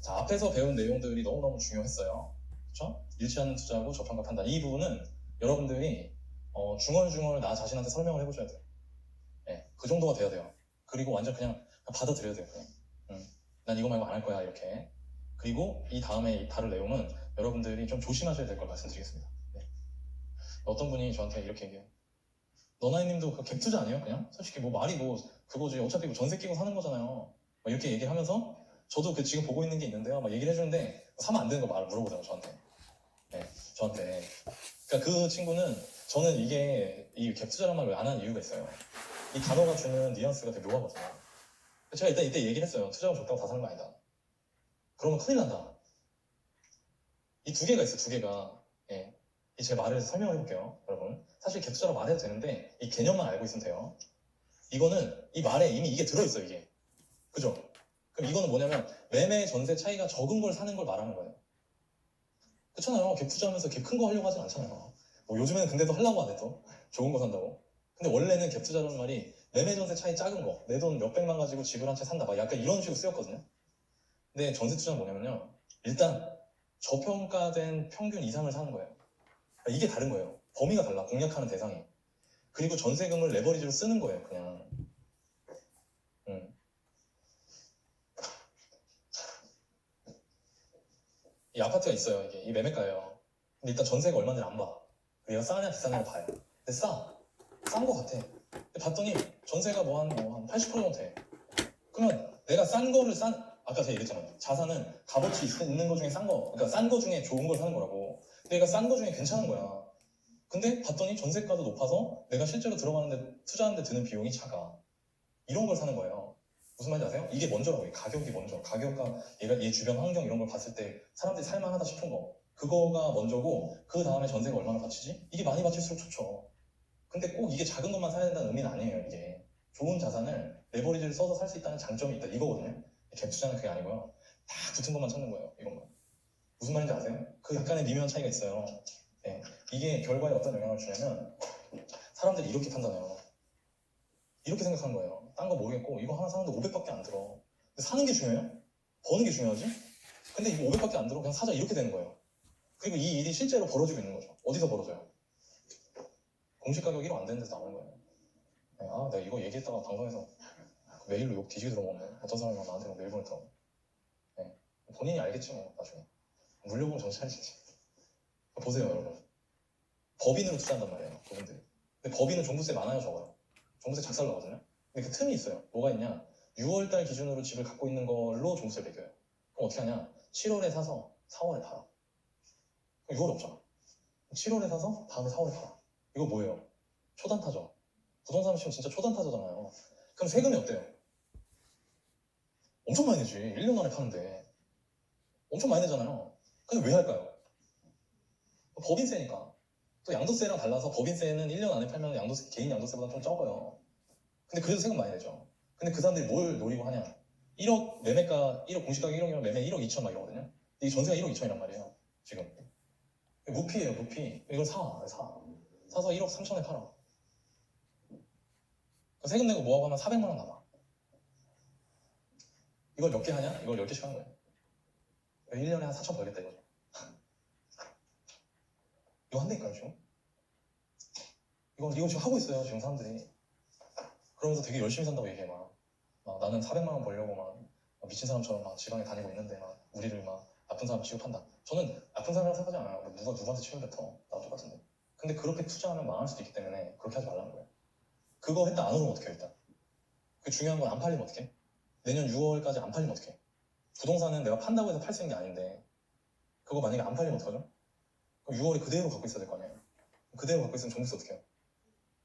자, 앞에서 배운 내용들이 너무너무 중요했어요. 그렇죠? 일치하는 투자하고 저평가 판단. 이 부분은 여러분들이 중얼중얼 나 자신한테 설명을 해보셔야 돼요. 네, 그 정도가 돼야 돼요. 그리고 완전 그냥 받아들여야 돼요. 그냥. 난 이거 말고 안 할 거야 이렇게. 그리고 이 다음에 다룰 내용은 여러분들이 좀 조심하셔야 될 걸 말씀드리겠습니다. 네. 어떤 분이 저한테 이렇게 얘기해요. 너나이님도 그 갭 투자 아니에요? 그냥? 솔직히 뭐 말이 뭐 그거지. 어차피 뭐 전세 끼고 사는 거잖아요. 막 이렇게 얘기를 하면서 저도 그 지금 보고 있는 게 있는데요. 막 얘기를 해주는데 사면 안 되는 거 말을 물어보더라고요. 저한테. 네, 저한테. 그러니까 그 친구는 저는 이게 이 갭 투자란 말을 안 하는 이유가 있어요. 이 단어가 주는 뉘앙스가 되게 묘하거든요. 제가 일단 이때 얘기를 했어요. 투자가 좋다고 다 사는 거 아니다. 그러면 큰일 난다. 이 두 개가 있어요. 두 개가. 예. 제 말을 설명해 볼게요. 여러분. 사실 갭 투자라고 말해도 되는데 이 개념만 알고 있으면 돼요. 이거는 이 말에 이미 이게 들어있어요. 이게. 그죠? 그럼 이거는 뭐냐면 매매 전세 차이가 적은 걸 사는 걸 말하는 거예요. 그렇잖아요. 갭 투자하면서 갭 큰 거 하려고 하진 않잖아요. 뭐 요즘에는 근데도 하려고 안 해도 좋은 거 산다고. 근데 원래는 갭 투자라는 말이 매매 전세 차이 작은 거, 내 돈 몇백만 가지고 집을 한 채 산다. 막 약간 이런 식으로 쓰였거든요. 근데 전세 투자는 뭐냐면요. 일단 저평가된 평균 이상을 사는 거예요. 그러니까 이게 다른 거예요. 범위가 달라. 공략하는 대상이. 그리고 전세금을 레버리지로 쓰는 거예요. 그냥. 이 아파트가 있어요. 이게 이 매매가예요. 근데 일단 전세가 얼마인지 안 봐. 얘가 싸냐 비싸냐를 봐요. 근데 싼 거 같아. 근데 봤더니 전세가 한 80% 정도 돼. 그러면 내가 싼 거를 아까 제가 얘기했잖아요. 자산은 값어치 있는 거 중에 싼 거, 그러니까 싼 거 중에 좋은 걸 사는 거라고. 근데 얘가 싼 거 중에 괜찮은 거야. 근데 봤더니 전세가도 높아서 내가 실제로 들어가는데 투자하는데 드는 비용이 작아. 이런 걸 사는 거예요. 무슨 말인지 아세요? 이게 먼저라고요. 가격이 먼저. 가격과 얘 주변 환경 이런 걸 봤을 때 사람들이 살만하다 싶은 거. 그거가 먼저고 그 다음에 전세가 얼마나 받치지? 이게 많이 받칠수록 좋죠. 근데 꼭 이게 작은 것만 사야 된다는 의미는 아니에요. 이게 좋은 자산을 레버리지를 써서 살 수 있다는 장점이 있다 이거거든요. 갭 투자는 그게 아니고요. 다 붙은 것만 찾는 거예요. 이것만. 무슨 말인지 아세요? 그 약간의 미묘한 차이가 있어요. 네. 이게 결과에 어떤 영향을 주냐면 사람들이 이렇게 판단해요. 이렇게 생각하는 거예요. 딴 거 모르겠고 이거 하나 사는데 500밖에 안 들어. 근데 사는 게 중요해요? 버는 게 중요하지? 근데 이거 500밖에 안 들어. 그냥 사자 이렇게 되는 거예요. 그리고 이 일이 실제로 벌어지고 있는 거죠. 어디서 벌어져요? 공시 가격 1억 안 되는 데서 나오는 거예요. 네, 내가 이거 얘기했다가 방송에서 메일로 욕 뒤지게 들어먹네. 어떤 사람이 나한테 메일 보냈다고. 네. 본인이 알겠지 뭐 나중에. 물려보면 정신 차리시지. 보세요 여러분. 법인으로 투자한단 말이에요. 그분들이. 근데 법인은 종부세 많아요 적어요. 종부세 작살 나거든요. 근데 그 틈이 있어요. 뭐가 있냐? 6월달 기준으로 집을 갖고 있는 걸로 종부세를 매겨요. 그럼 어떻게 하냐? 7월에 사서 4월에 팔아. 그럼 6월에 없잖아. 7월에 사서 다음에 4월에 팔아. 이거 뭐예요? 초단타죠. 부동산 치면 진짜 초단타잖아요. 그럼 세금이 어때요? 엄청 많이 내지. 1년 안에 파는데. 엄청 많이 내잖아요. 근데 왜 할까요? 법인세니까. 또 양도세랑 달라서 법인세는 1년 안에 팔면 개인 양도세보다 좀 적어요. 근데 그래도 세금 많이 내죠. 근데 그 사람들이 뭘 노리고 하냐? 1억 매매가 1억 공시가격 1억이면 매매 1억 2천 막 이러거든요. 근데 이 전세가 1억 2천이란 말이에요. 지금 무피예요, 무피. 이걸 사서 1억 3천에 팔아. 세금 내고 뭐하고 하면 400만 원 남아. 이걸 몇 개 하냐? 이걸 10개씩 하는 거예요. 1년에 한 4천 벌겠다 이거죠. 이거 한다니까요 지금. 이거 지금 하고 있어요 지금 사람들이. 그러면서 되게 열심히 산다고 얘기해 막 나는 400만 원 벌려고 막 미친 사람처럼 막 지방에 다니고 있는데 막 우리를 막 나쁜 사람 취급한다. 저는 나쁜 사람이라고 생각하지 않아요. 누구한테 취급을 뱉어. 나도 똑같은데. 근데 그렇게 투자하면 망할 수도 있기 때문에 그렇게 하지 말라는 거예요. 그거 했다 안 오르면 어떡해요 일단. 그 중요한 건 안 팔리면 어떡해? 내년 6월까지 안 팔리면 어떡해? 부동산은 내가 판다고 해서 팔 수 있는 게 아닌데 그거 만약에 안 팔리면 어떡하죠? 그럼 6월에 그대로 갖고 있어야 될 거 아니에요. 그대로 갖고 있으면 종부세 어떻게 해요?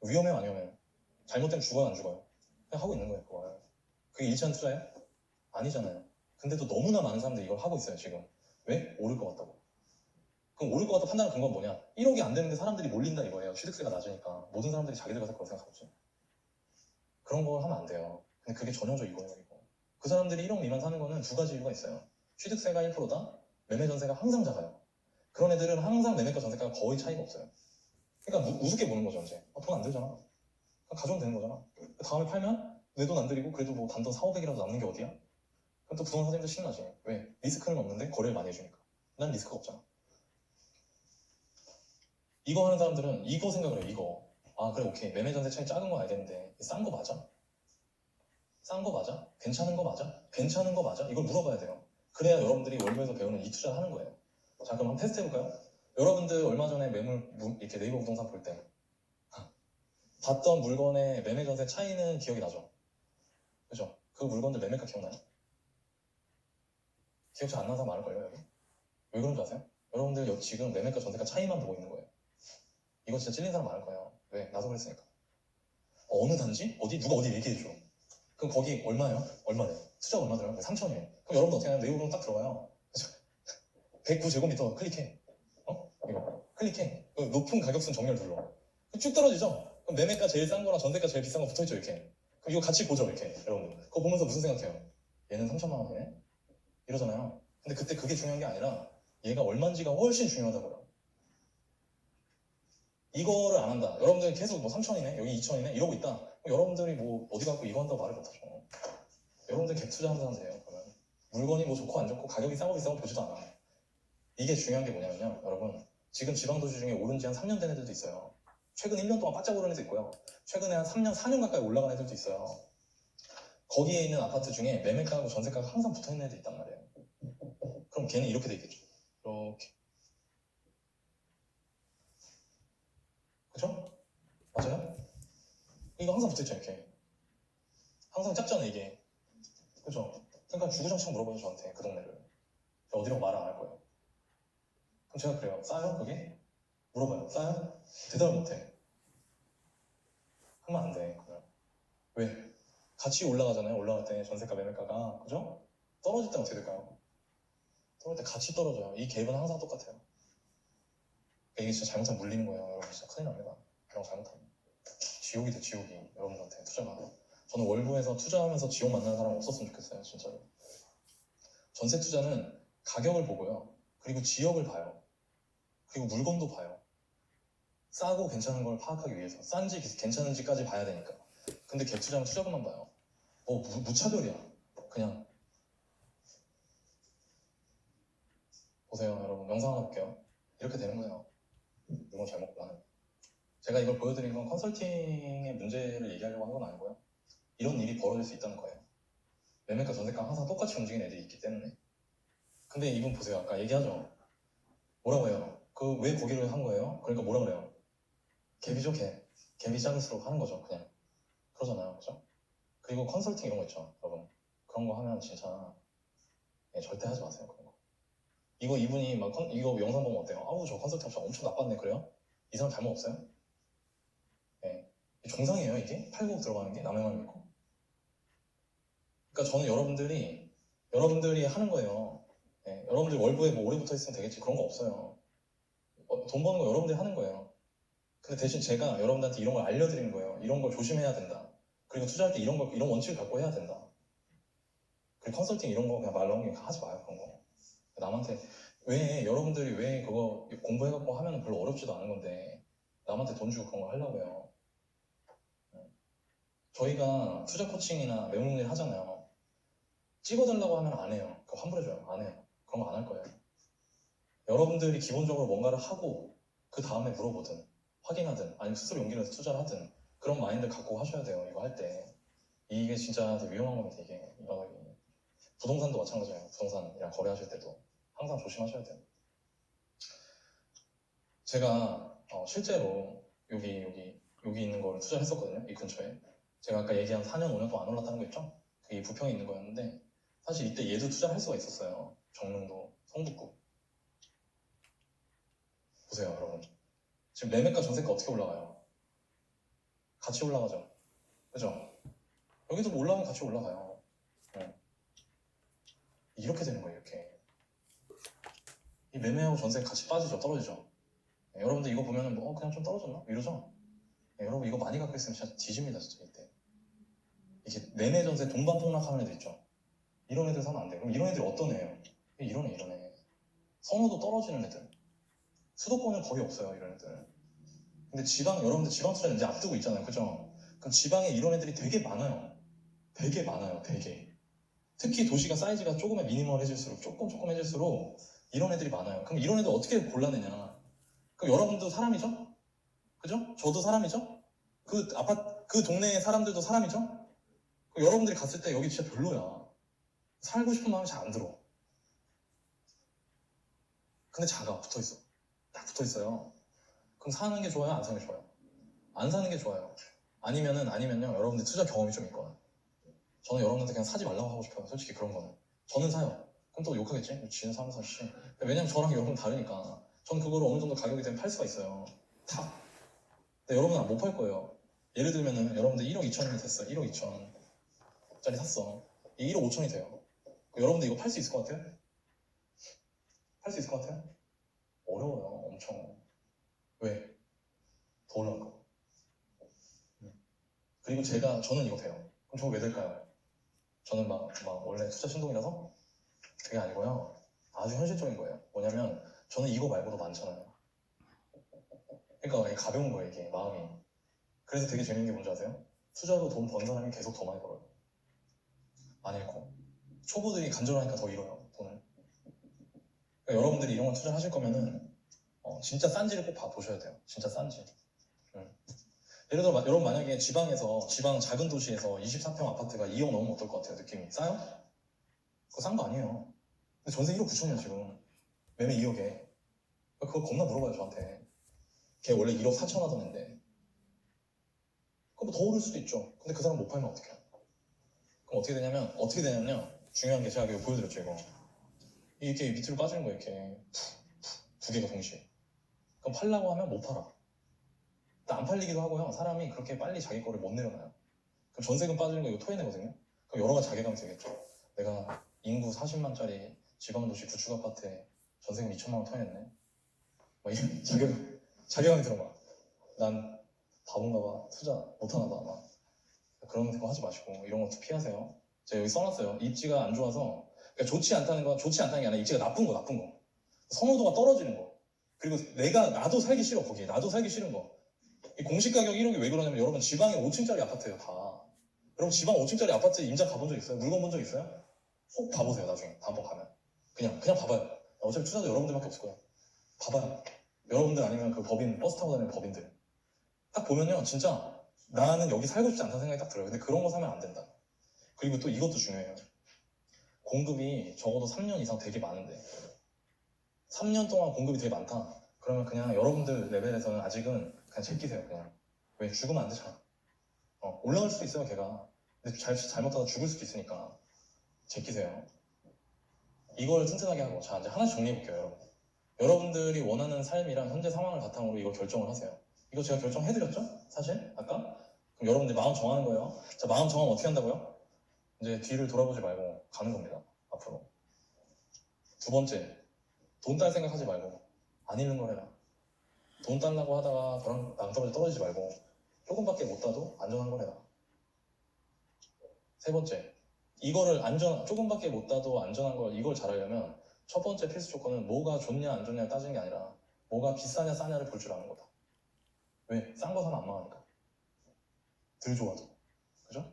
위험해요 안 위험해요? 잘못되면 죽어요 안 죽어요? 그냥 하고 있는 거예요 그걸. 그게 일치한 투자예요? 아니잖아요. 근데도 너무나 많은 사람들이 이걸 하고 있어요 지금. 왜? 오를 것 같다고. 그럼 오를 것 같다 판단할 근거는 뭐냐? 1억이 안 되는데 사람들이 몰린다 이거예요. 취득세가 낮으니까 모든 사람들이 자기들가 살 거라고 생각하고. 그런 거 하면 안 돼요. 근데 그게 전형적 이거예요. 이거. 그 사람들이 1억 미만 사는 거는 두 가지 이유가 있어요. 취득세가 1%다. 매매 전세가 항상 작아요. 그런 애들은 항상 매매가 전세가 거의 차이가 없어요. 그러니까 우습게 보는 거죠 이제. 돈 안 들잖아. 가져오면 되는 거잖아. 다음에 팔면 내 돈 안 들이고 그래도 뭐 단돈 4, 500이라도 남는 게 어디야? 그럼 또 부동산 사장님도 신나지. 왜? 리스크는 없는데 거래를 많이 해주니까. 난 리스크가 없잖아. 이거 하는 사람들은 이거 생각을 해요. 이거. 아 그래 오케이. 매매 전세 차이 작은 건 알겠는데 싼 거 맞아? 싼 거 맞아? 괜찮은 거 맞아? 괜찮은 거 맞아? 이걸 물어봐야 돼요. 그래야 여러분들이 월부에서 배우는 이 투자를 하는 거예요. 자 그럼 한번 테스트 해볼까요? 여러분들 얼마 전에 이렇게 네이버 부동산 볼 때 봤던 물건의 매매 전세 차이는 기억이 나죠? 그죠? 그 물건들 매매가 기억나요? 기억 잘 안 나는 사람 많을걸요 여기? 왜 그런 줄 아세요? 여러분들 지금 매매가 전세가 차이만 보고 있는 거예요. 이거 진짜 찔린 사람 많을 거예요. 왜? 나도 그랬으니까. 어느 단지? 어디? 누가 어디 얘기해줘. 그럼 거기 얼마예요? 얼마래? 투자 얼마 들어요? 3천이에요. 그럼 여러분도 어떻게 하냐면 네이버 부동산 딱 들어가요. 109제곱미터 클릭해. 이거 클릭해. 그 높은 가격순 정렬 눌러. 쭉 떨어지죠? 그럼 매매가 제일 싼 거랑 전세가 제일 비싼 거 붙어있죠 이렇게. 그럼 이거 같이 보죠 이렇게 여러분. 그거 보면서 무슨 생각해요? 얘는 3천만 원이네? 이러잖아요. 근데 그때 그게 중요한 게 아니라 얘가 얼마인지가 훨씬 중요하다고요. 이거를 안 한다. 여러분들이 계속 뭐 3천이네 여기 2천이네 이러고 있다. 그럼 여러분들이 뭐 어디 가고 이거 한다고 말을 못하죠. 여러분들 갭 투자하는 사람들이에요. 그러면 물건이 뭐 좋고 안 좋고 가격이 싸고 비싸고 보지도 않아. 이게 중요한 게 뭐냐면요 여러분, 지금 지방도시 중에 오른 지 한 3년 된 애들도 있어요. 최근 1년 동안 바짝 오른 애도 있고요. 최근에 한 3년, 4년 가까이 올라간 애들도 있어요. 거기에 있는 아파트 중에 매매가하고 전세가가 항상 붙어있는 애도 있단 말이에요. 그럼 걔는 이렇게 돼 있겠죠. 이렇게. 그죠? 맞아요? 이거 항상 붙어있죠 이렇게. 항상 작잖아 이게. 그죠? 그러니까 주구장창 물어봐요 저한테 그 동네를. 어디라고 말 안 할 거예요. 그럼 제가 그래요. 싸요 그게? 물어봐요. 싸요? 대답을 못해. 하면 안 돼. 그냥. 왜? 같이 올라가잖아요. 올라갈 때 전세가 매매가가. 그죠? 떨어질 때 어떻게 될까요? 떨어질 때 같이 떨어져요. 이 갭은 항상 똑같아요. 이게 진짜 잘못하면 물리는 거예요. 여러분 진짜 큰일 납니다. 이런 거 잘못하면. 지옥이 돼 지옥이. 여러분들한테 투자가. 저는 월부에서 투자하면서 지옥 만나는 사람 없었으면 좋겠어요. 진짜로. 전세 투자는 가격을 보고요. 그리고 지역을 봐요. 그리고 물건도 봐요. 싸고 괜찮은 걸 파악하기 위해서. 싼지 괜찮은지까지 봐야 되니까. 근데 갭 투자는 투자금만 봐요. 무차별이야. 그냥 보세요 여러분. 영상 하나 볼게요. 이렇게 되는 거예요. 이건 잘못 나는. 제가 이걸 보여드린 건 컨설팅의 문제를 얘기하려고 한 건 아니고요. 이런 일이 벌어질 수 있다는 거예요. 매매가 전세가 항상 똑같이 움직이는 애들이 있기 때문에. 근데 이분 보세요. 아까 얘기하죠. 뭐라고 해요? 그 왜 거기를 한 거예요? 그러니까 뭐라 그래요? 갭이죠 갭. 갭이 작을수록 하는 거죠 그냥. 그러잖아요. 그죠? 그리고 컨설팅 이런 거 있죠 여러분. 그런 거 하면 진짜 절대 하지 마세요 그런 거. 이거 이분이 막 이거 영상 보면 어때요? 아우 저 컨설팅 업체 엄청 나빴네. 그래요? 이 사람 잘못 없어요? 네. 정상이에요 이게? 팔고 들어가는 게 남의 말 믿고. 그러니까 저는 여러분들이 하는 거예요. 네. 여러분들 월부에 뭐 오래 붙어 있으면 되겠지 그런 거 없어요. 돈 버는 거 여러분들이 하는 거예요. 근데 대신 제가 여러분들한테 이런 걸 알려드리는 거예요. 이런 걸 조심해야 된다. 그리고 투자할 때 이런 원칙을 갖고 해야 된다. 그리고 컨설팅 이런 거 그냥 말 나오는 게 하지 마요 그런 거. 남한테 여러분들이 왜 그거 공부해갖고 하면 별로 어렵지도 않은 건데 남한테 돈 주고 그런 거 하려고요. 저희가 투자 코칭이나 매물일 하잖아요. 찍어달라고 하면 안 해요. 그거 환불해줘요. 안 해요. 그런 거 안 할 거예요. 여러분들이 기본적으로 뭔가를 하고 그 다음에 물어보든 확인하든 아니면 스스로 용기를 내서 투자를 하든 그런 마인드 갖고 하셔야 돼요. 이거 할 때. 이게 진짜 되게 위험한 겁니다. 이게 부동산도 마찬가지예요. 부동산이랑 거래하실 때도 항상 조심하셔야 돼요. 제가 실제로 여기 있는 거를 투자를 했었거든요. 이 근처에. 제가 아까 얘기한 4년, 5년 동안 안 올랐다는 거 있죠? 그게 이 부평에 있는 거였는데 사실 이때 얘도 투자를 할 수가 있었어요. 정릉도, 성북구. 보세요 여러분. 지금 매매가 전세가 어떻게 올라가요? 같이 올라가죠. 그죠? 여기도 뭐 올라가면 같이 올라가요. 이렇게 되는 거예요. 이렇게. 이 매매하고 전세가 같이 빠지죠. 떨어지죠. 여러분들 이거 보면은 뭐 그냥 좀 떨어졌나? 이러죠? 여러분 이거 많이 갖고 있으면 진짜 뒤집니다 진짜 이때. 이게 매매 전세 동반 폭락하는 애들 있죠. 이런 애들 사면 안 돼요. 그럼 이런 애들이 어떤 애예요? 이런 애. 선호도 떨어지는 애들. 수도권은 거의 없어요 이런 애들. 근데 여러분들 지방 투자 이제 앞두고 있잖아요. 그죠? 그럼 지방에 이런 애들이 되게 많아요. 되게 많아요. 되게. 특히 도시가 사이즈가 조금의 미니멀해질수록 조금 해질수록 이런 애들이 많아요. 그럼 이런 애들 어떻게 골라내냐? 그럼 여러분도 사람이죠? 그죠? 저도 사람이죠? 그 동네의 사람들도 사람이죠? 그럼 여러분들이 갔을 때 여기 진짜 별로야. 살고 싶은 마음이 잘 안 들어. 근데 작아, 붙어있어. 딱 붙어있어요. 그럼 사는 게 좋아요? 안 사는 게 좋아요? 안 사는 게 좋아요. 아니면요, 여러분들 투자 경험이 좀 있거나. 저는 여러분한테 그냥 사지 말라고 하고 싶어요. 솔직히 그런 거는. 저는 사요. 그럼 또 욕하겠지? 지는 사면서 씨. 왜냐면 저랑 여러분 다르니까. 전 그거를 어느 정도 가격이 되면 팔 수가 있어요. 다. 근데 여러분은 못 팔 거예요. 예를 들면은 여러분들 1억 2천이 됐어. 1억 2천짜리 샀어. 이 1억 5천이 돼요. 여러분들 이거 팔 수 있을 것 같아요? 팔 수 있을 것 같아요? 어려워요. 엄청. 왜? 더 올라가. 그리고 저는 이거 돼요. 그럼 저거 왜 될까요? 저는 막 원래 투자 신동이라서? 그게 아니고요. 아주 현실적인 거예요. 뭐냐면 저는 이거 말고도 많잖아요. 그러니까 이게 가벼운 거예요, 이게 마음이. 그래서 되게 재밌는 게 뭔지 아세요? 투자로 돈 번 사람이 계속 더 많이 벌어요. 안 잃고. 초보들이 간절하니까 더 잃어요, 돈을. 그러니까 여러분들이 이런 거 투자하실 거면은 진짜 싼지를 꼭 보셔야 돼요. 진짜 싼지. 예를 들어 여러분 만약에 지방 작은 도시에서 24평 아파트가 2억 넘으면 어떨 것 같아요, 느낌이? 싸요? 그거 싼 거 아니에요. 근데 전세 1억 9천이야 지금. 매매 2억에. 그거 겁나 물어봐요 저한테. 걔 원래 1억 4천 하던 애인데. 그럼 더 오를 수도 있죠. 근데 그 사람 못 팔면 어떡해요? 그럼 어떻게 되냐면 중요한 게 제가 이거 보여드렸죠 이거. 이렇게 밑으로 빠지는 거예요 이렇게. 두 개가 동시에. 그럼 팔라고 하면 못 팔아. 또 안 팔리기도 하고요. 사람이 그렇게 빨리 자기 거를 못 내려놔요. 그럼 전세금 빠지는 거 이거 토해내거든요. 그럼 여러 가지 자괴감이 들겠죠. 내가 인구 40만짜리 지방도시 구축 아파트에 전세금 2천만 원 토해냈네. 막 이런 자괴감이 들어 막. 난 바본가 봐. 투자 못하나 봐. 막. 그런 거 하지 마시고 이런 것도 피하세요. 제가 여기 써놨어요. 입지가 안 좋아서 그러니까 좋지 않다는 게 아니라 입지가 나쁜 거. 선호도가 떨어지는 거. 그리고 나도 살기 싫어 거기에. 나도 살기 싫은 거. 이 공시 가격 1억이 왜 그러냐면 여러분 지방에 5층짜리 아파트예요 다. 여러분 지방 5층짜리 아파트 임장 가본 적 있어요? 물건 본 적 있어요? 꼭 봐보세요 나중에 다음번 가면. 그냥 봐봐요. 어차피 투자도 여러분들밖에 없을 거예요. 봐봐요. 여러분들 아니면 그 법인 버스 타고 다니는 법인들 딱 보면요 진짜 나는 여기 살고 싶지 않다는 생각이 딱 들어요. 근데 그런 거 사면 안 된다. 그리고 또 이것도 중요해요. 공급이 적어도 3년 이상 되게 많은데 3년 동안 공급이 되게 많다. 그러면 그냥 여러분들 레벨에서는 아직은 그냥 제끼세요. 그냥 왜 죽으면 안 되잖아. 올라갈 수도 있어요 걔가. 근데 잘못하다 죽을 수도 있으니까 제끼세요. 이걸 튼튼하게 하고. 자 이제 하나씩 정리해볼게요 여러분. 여러분들이 원하는 삶이랑 현재 상황을 바탕으로 이걸 결정을 하세요. 이거 제가 결정해드렸죠? 사실 아까? 그럼 여러분들 마음 정하는 거예요. 자 마음 정하면 어떻게 한다고요? 이제 뒤를 돌아보지 말고 가는 겁니다. 앞으로. 두 번째, 돈 딸 생각하지 말고 안 잃는 걸 해라. 돈 딸라고 하다가 낭떠러지 떨어지지 말고 조금밖에 못 따도 안전한 걸 해라. 세 번째, 이거를 조금밖에 못 따도 안전한 걸 이걸 잘하려면 첫 번째 필수 조건은 뭐가 좋냐 안 좋냐 따지는 게 아니라 뭐가 비싸냐 싸냐를 볼 줄 아는 거다. 왜? 싼 거 사면 안 망하니까. 덜 좋아도. 그죠?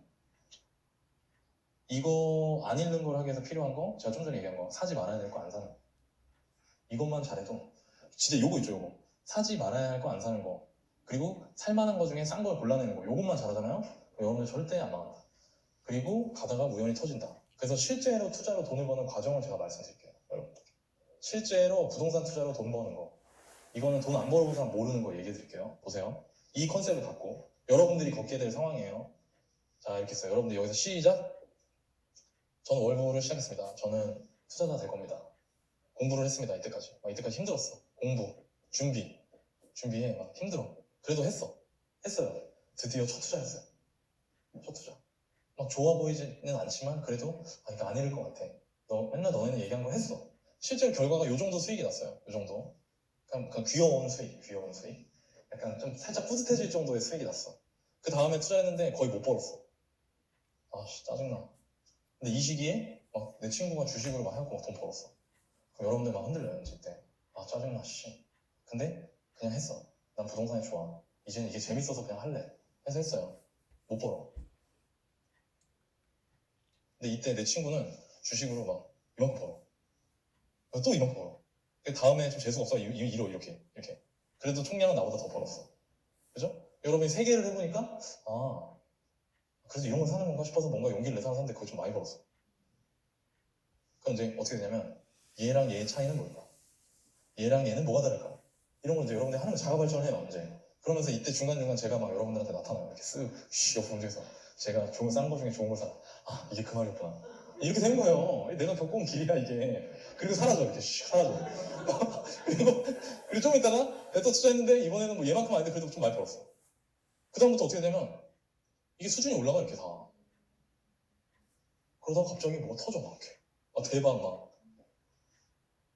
이거 안 잃는 걸 하기 위해서 필요한 거 제가 좀 전에 얘기한 거 사지 말아야 될 거 안 사는 거. 이것만 잘해도 진짜 요거 있죠 요거. 사지 말아야 할 거 안 사는 거. 그리고 살만한 거 중에 싼 걸 골라내는 거. 요것만 잘하잖아요? 여러분들 절대 안 망한다. 그리고 가다가 우연히 터진다. 그래서 실제로 투자로 돈을 버는 과정을 제가 말씀드릴게요. 여러분. 실제로 부동산 투자로 돈 버는 거. 이거는 돈 안 벌어본 사람 모르는 거 얘기해 드릴게요. 보세요. 이 컨셉을 갖고 여러분들이 겪게 될 상황이에요. 자 이렇게 했어요. 여러분들 여기서 시작. 저는 월부를 시작했습니다. 저는 투자자 될 겁니다. 공부를 했습니다. 이때까지 힘들었어. 공부, 준비해 막 힘들어. 그래도 했어요. 드디어 첫 투자했어요. 첫 투자. 막 좋아 보이지는 않지만 그래도 이거 안 잃을 것 같아. 맨날 너네는 얘기한 거 했어. 실제로 결과가 요 정도 수익이 났어요. 요 정도. 그냥 귀여운 수익. 약간 좀 살짝 뿌듯해질 정도의 수익이 났어. 그 다음에 투자했는데 거의 못 벌었어. 아씨 짜증나. 근데 이 시기에 막 내 친구가 주식으로 막 해갖고 막 돈 벌었어. 그럼 여러분들 막 흔들려요 이때. 짜증나 씨. 근데 그냥 했어. 난 부동산이 좋아. 이제는 이게 재밌어서 그냥 할래. 해서 했어요. 못 벌어. 근데 이때 내 친구는 주식으로 막 이만큼 벌어. 또 이만큼 벌어. 다음에 좀 재수가 없어. 이로 이렇게. 그래도 총량은 나보다 더 벌었어. 그죠? 여러분이 세 개를 해보니까 아 그래서 이런 걸 사는 건가 싶어서 뭔가 용기를 내서 샀는데 그거 좀 많이 벌었어. 그럼 이제 어떻게 되냐면 얘랑 얘의 차이는 뭘까? 얘랑 얘는 뭐가 다를까? 이런 걸 이제 여러분들이 하는 거 자가 발전을 해요. 이제 그러면서 이때 중간중간 제가 막 여러분들한테 나타나요. 이렇게 쓱 옆으로 움직여서 제가 싼 거 중에 좋은 걸 사. 아 이게 그 말이었구나. 이렇게 된 거예요. 내가 겪어온 길이야 이게. 그리고 사라져 이렇게 사라져. 그리고 좀 있다가 또 투자했는데 이번에는 뭐 얘만큼 아닌데 그래도 좀 많이 벌었어. 그 다음부터 어떻게 되냐면 이게 수준이 올라가 이렇게 다. 그러다가 갑자기 뭐가 터져 막 이렇게. 아 대박 막.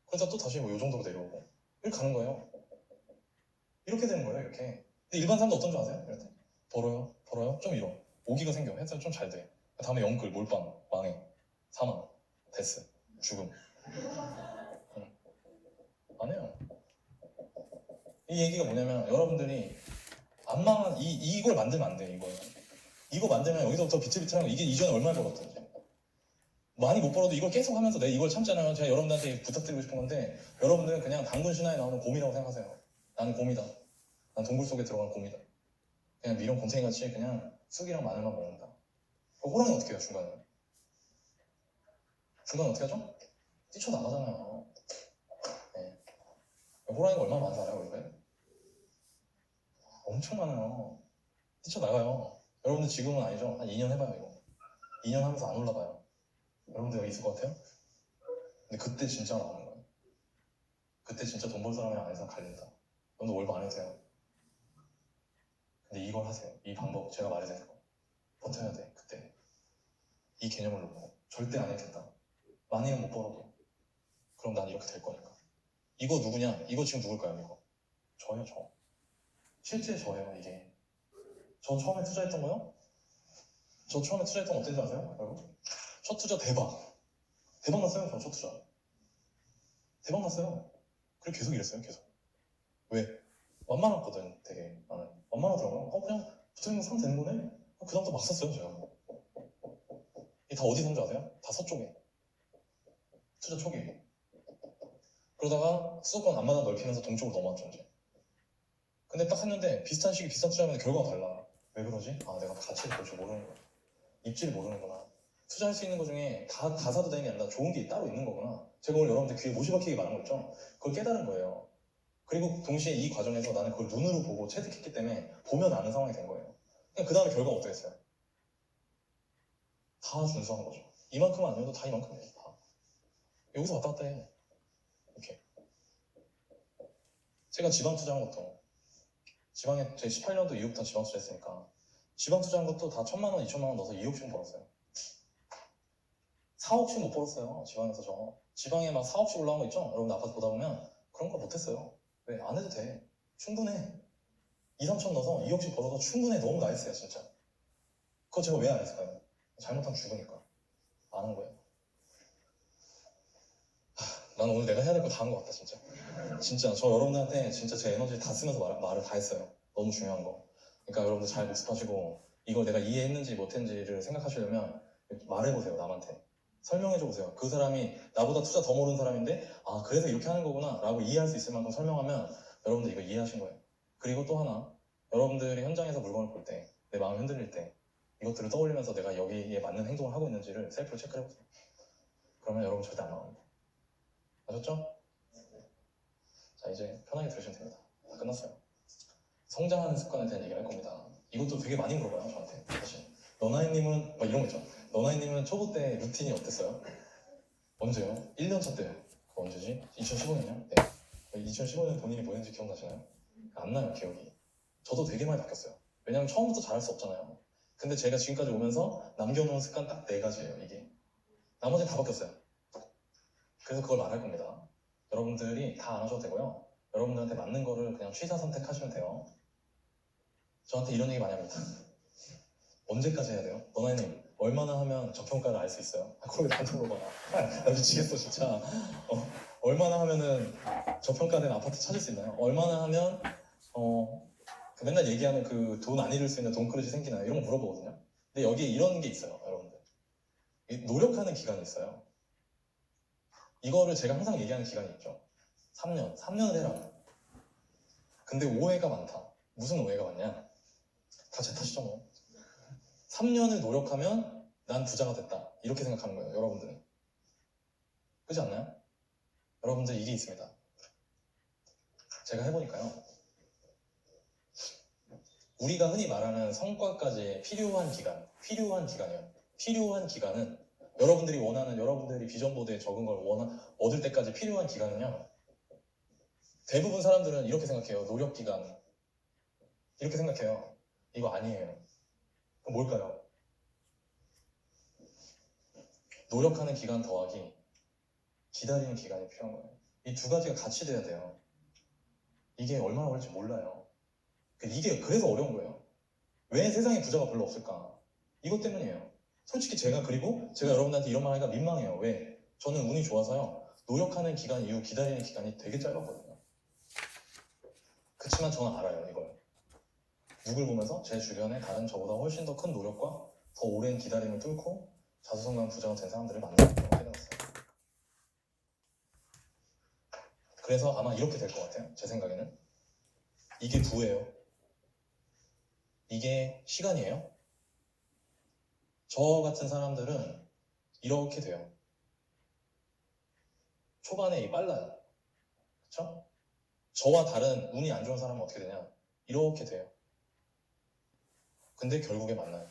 그러다 또 다시 뭐 요 정도로 내려오고 이렇게 가는 거예요. 이렇게 되는 거예요 이렇게. 근데 일반 사람도 어떤 줄 아세요? 이럴 때 벌어요 좀 잃어. 오기가 생겨. 해서 좀 잘 돼. 다음에 영끌 몰빵 망해 사망 데스 죽음. 안 해요. 이 얘기가 뭐냐면 여러분들이 안 망한 이걸 만들면 안 돼. 이거 만들면 여기서부터 비틀비틀하는 거. 이게 이전에 얼마나 벌었던지 많이 못 벌어도 이걸 계속 하면서 내가 이걸 참잖아요. 제가 여러분들한테 부탁드리고 싶은 건데 여러분들은 그냥 당근 신화에 나오는 곰이라고 생각하세요. 나는 곰이다. 난 동굴 속에 들어간 곰이다. 그냥 미련 곰탱이같이 그냥 쑥이랑 마늘만 먹는다. 호랑이 어떻게 해요 중간에? 중간에 어떻게 하죠? 뛰쳐나가잖아요. 네. 호랑이가 얼마나 많이 살아요 원래? 엄청 많아요. 뛰쳐나가요. 여러분들 지금은 아니죠? 한 2년 해봐요 이거. 2년 하면서 안 올라가요. 여러분들 여기 있을 것 같아요? 근데 그때 진짜 나오는 거예요. 그때 진짜 돈 벌 사람이랑 안 해서 갈린다. 여러분들 월급 안 해도 돼요. 근데 이걸 하세요. 이 방법 제가 말해드린 거. 버텨야 돼 그때. 이 개념을 놓고 절대 안 해야겠다. 많이는 못 벌어도 그럼 난 이렇게 될 거니까. 이거 누구냐? 이거 지금 누굴까요? 이거 저예요. 저 실제 저예요. 이게 저 처음에 투자했던 거요? 저 처음에 투자했던 거 어땠는지 아세요? 여러분? 첫 투자 대박 났어요. 저 첫 투자 대박 났어요. 그리고 계속 이랬어요. 계속. 왜? 완만했거든. 되게 나는 완만하더라고요. 그냥 붙어있는 거 사면 되는 거네. 그 다음부터 막 샀어요. 제가. 이게 다 어디 산줄 아세요? 다 서쪽에. 투자 초기에. 그러다가 수도권 앞마당 넓히면서 동쪽으로 넘어왔죠 이제. 근데 딱 했는데 비슷한 시기 비슷한 투자하면 결과가 달라. 왜 그러지? 아 내가 가치를 볼 줄 모르는 거야. 입지를 모르는구나. 투자할 수 있는 것 중에 다 사도 되는 게 아니라 좋은 게 따로 있는 거구나. 제가 오늘 여러분들 귀에 못이 박히게 말한 거 있죠? 그걸 깨달은 거예요. 그리고 동시에 이 과정에서 나는 그걸 눈으로 보고 체득했기 때문에 보면 아는 상황이 된 거예요. 그 다음에 결과가 어떻게 됐어요? 다 준수한 거죠. 이만큼 아니어도 다 이만큼이에요. 다. 여기서 왔다 갔다 해. 이렇게. 제가 지방 투자한 것도 지방에 제 18년도 이후부터 지방 투자했으니까 지방 투자한 것도 다 1,000만 원, 2천만 원 넣어서 2억씩 벌었어요. 4억씩 못 벌었어요. 지방에서 저. 지방에 막 4억씩 올라온 거 있죠? 여러분 아파트 보다 보면 그런 거 못했어요. 왜? 안 해도 돼. 충분해. 2, 3천 넣어서 2억씩 벌어서 충분해. 너무 나이스야 진짜. 그거 제가 왜 안 했을까요? 잘못하면 죽으니까. 안 한 거예요. 난 오늘 내가 해야 될 거 다 한 것 같다 진짜. 진짜 저 여러분들한테 진짜 제 에너지 다 쓰면서 말을 다 했어요. 너무 중요한 거. 그러니까 여러분들 잘 복습하시고 이걸 내가 이해했는지 못했는지를 생각하시려면 말해보세요. 남한테. 설명해줘보세요. 그 사람이 나보다 투자 더 모르는 사람인데 아 그래서 이렇게 하는 거구나 라고 이해할 수 있을 만큼 설명하면 여러분들 이거 이해하신 거예요. 그리고 또 하나 여러분들이 현장에서 물건을 볼 때 내 마음이 흔들릴 때 이것들을 떠올리면서 내가 여기에 맞는 행동을 하고 있는지를 셀프로 체크를 해보세요. 그러면 여러분 절대 안 나옵니다. 아셨죠? 자 이제 편하게 들으시면 됩니다. 다 끝났어요. 성장하는 습관에 대한 얘기를 할 겁니다. 이것도 되게 많이 물어봐요 저한테. 사실 너나이님은 막 이런 거 있죠. 너나이님은 초보 때 루틴이 어땠어요? 언제요? 1년 차 때요. 그거 언제지? 2015년이요? 네. 2015년 본인이 뭐 했는지 기억나시나요? 안 나요 기억이. 저도 되게 많이 바뀌었어요. 왜냐면 처음부터 잘할 수 없잖아요. 근데 제가 지금까지 오면서 남겨놓은 습관 딱 4가지예요 이게. 나머지는 다 바뀌었어요. 그래서 그걸 말할 겁니다. 여러분들이 다 안 하셔도 되고요. 여러분들한테 맞는 거를 그냥 취사 선택하시면 돼요. 저한테 이런 얘기 많이 합니다. 언제까지 해야 돼요? 너나님 얼마나 하면 저평가를 알 수 있어요? 그러게 나한테 물어봐. 나 미치겠어 진짜. 얼마나 하면은 저평가된 아파트 찾을 수 있나요? 얼마나 하면 그 맨날 얘기하는 그 돈 안 잃을 수 있는 돈 그릇이 생기나요? 이런 거 물어보거든요. 근데 여기에 이런 게 있어요 여러분들. 노력하는 기간이 있어요. 이거를 제가 항상 얘기하는 기간이 있죠. 3년을 해라. 근데 오해가 많다. 무슨 오해가 많냐? 다 제 탓이죠 뭐. 3년을 노력하면 난 부자가 됐다. 이렇게 생각하는 거예요, 여러분들은. 그렇지 않나요? 여러분들 이게 있습니다. 제가 해보니까요. 우리가 흔히 말하는 성과까지 필요한 기간이요. 필요한 기간은 여러분들이 원하는, 여러분들이 비전보드에 적은 걸 얻을 때까지 필요한 기간은요. 대부분 사람들은 이렇게 생각해요. 노력 기간. 이렇게 생각해요. 이거 아니에요. 그럼 뭘까요? 노력하는 기간 더하기 기다리는 기간이 필요한 거예요. 이 두 가지가 같이 돼야 돼요. 이게 얼마나 걸릴지 몰라요. 이게 그래서 어려운 거예요. 왜 세상에 부자가 별로 없을까? 이것 때문이에요. 솔직히 그리고 제가 여러분들한테 이런 말 하니까 민망해요. 왜? 저는 운이 좋아서요. 노력하는 기간 이후 기다리는 기간이 되게 짧았거든요. 그치만 저는 알아요, 이걸. 누굴 보면서 제 주변에 다른 저보다 훨씬 더 큰 노력과 더 오랜 기다림을 뚫고 자수성가한 부자가 된 사람들을 만나서 깨달았어요. 그래서 아마 이렇게 될 것 같아요. 제 생각에는. 이게 부예요. 이게 시간이에요. 저 같은 사람들은 이렇게 돼요. 초반에 빨라요. 그쵸? 저와 다른 운이 안 좋은 사람은 어떻게 되냐? 이렇게 돼요. 근데 결국에 만나요.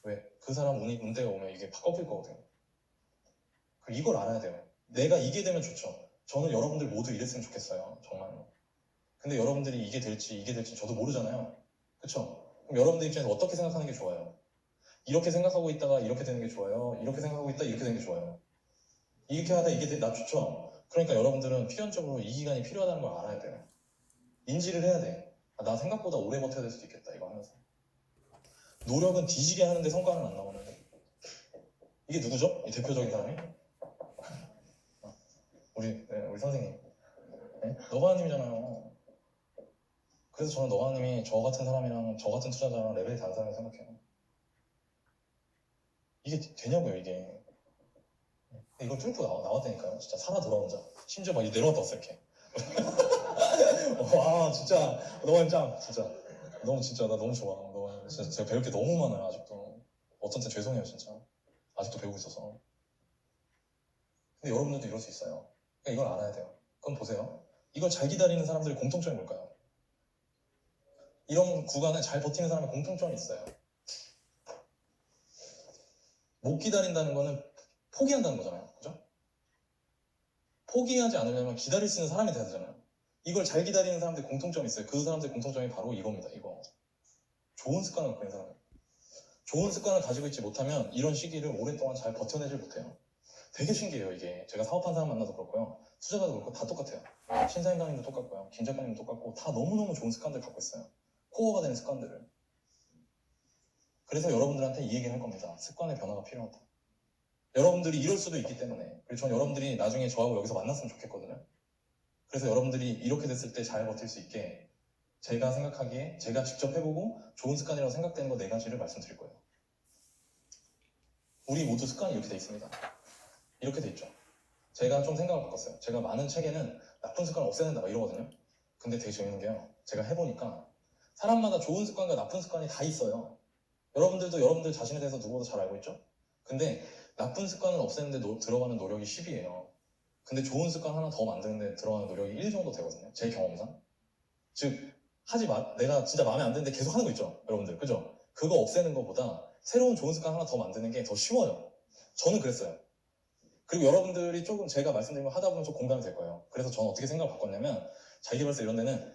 왜? 그 사람 운대가 오면 이게 팍 꺾일 거거든요. 이걸 알아야 돼요. 내가 이게 되면 좋죠. 저는 여러분들 모두 이랬으면 좋겠어요. 정말로. 근데 여러분들이 이게 될지 저도 모르잖아요. 그쵸? 그럼 여러분들 입장에서 어떻게 생각하는 게 좋아요? 이렇게 생각하고 있다가 이렇게 되는 게 좋아요? 이렇게 생각하고 있다 이렇게 되는 게 좋아요? 이렇게 하다 나 좋죠? 그러니까 여러분들은 필연적으로 이 기간이 필요하다는 걸 알아야 돼요. 인지를 해야 돼. 나 생각보다 오래 버텨야 될 수도 있겠다 이거 하면서. 노력은 뒤지게 하는데 성과는 안 나오는데. 이게 누구죠? 이 대표적인 사람이? 우리 선생님. 네? 너바님이잖아요. 그래서 저는 너바님이 저 같은 사람이랑 저 같은 투자자랑 레벨이 다른 사람이라고 생각해요. 이게 되냐고요 이게. 이걸 뚫고 나왔다니까요. 진짜 살아 돌아온 자. 심지어 막 내려갔다 왔어 이렇게. 와 진짜 너바님 짱 진짜. 진짜 나 너무 좋아. 너바님 진짜 제가 배울 게 너무 많아요 아직도. 어떤 때 죄송해요 진짜. 아직도 배우고 있어서. 근데 여러분들도 이럴 수 있어요. 그러니까 이걸 알아야 돼요. 그럼 보세요. 이걸 잘 기다리는 사람들의 공통점이 뭘까요? 이런 구간을 잘 버티는 사람의 공통점이 있어요. 못 기다린다는 거는 포기한다는 거잖아요. 그죠? 포기하지 않으려면 기다릴 수 있는 사람이 돼야 되잖아요. 이걸 잘 기다리는 사람들의 공통점이 있어요. 그 사람들의 공통점이 바로 이겁니다. 이거. 좋은 습관을 갖고 있는 사람. 좋은 습관을 가지고 있지 못하면 이런 시기를 오랫동안 잘 버텨내질 못해요. 되게 신기해요 이게. 제가 사업한 사람 만나도 그렇고요. 투자자도 그렇고 다 똑같아요. 신사임당님도 똑같고요. 김 작가님도 똑같고 다 너무너무 좋은 습관들 갖고 있어요. 코어가 되는 습관들을. 그래서 여러분들한테 이 얘기를 할 겁니다. 습관의 변화가 필요하다. 여러분들이 이럴 수도 있기 때문에. 그리고 전 여러분들이 나중에 저하고 여기서 만났으면 좋겠거든요. 그래서 여러분들이 이렇게 됐을 때 잘 버틸 수 있게 제가 생각하기에 제가 직접 해보고 좋은 습관이라고 생각되는 거 4가지를 말씀드릴 거예요. 우리 모두 습관이 이렇게 돼 있습니다. 이렇게 돼 있죠. 제가 좀 생각을 바꿨어요. 제가 많은 책에는 나쁜 습관을 없애야 된다 막 이러거든요. 근데 되게 재밌는 게요. 제가 해보니까 사람마다 좋은 습관과 나쁜 습관이 다 있어요. 여러분들도 여러분들 자신에 대해서 누구보다 잘 알고 있죠? 근데 나쁜 습관을 없애는데 들어가는 노력이 10이에요. 근데 좋은 습관 하나 더 만드는데 들어가는 노력이 1 정도 되거든요. 제 경험상. 즉 내가 진짜 마음에 안 드는데 계속 하는 거 있죠. 여러분들 그죠? 그거 없애는 것보다 새로운 좋은 습관 하나 더 만드는 게 더 쉬워요. 저는 그랬어요. 그리고 여러분들이 조금 제가 말씀드린 거 하다 보면 좀 공감이 될 거예요. 그래서 저는 어떻게 생각을 바꿨냐면 자기개발서 이런 데는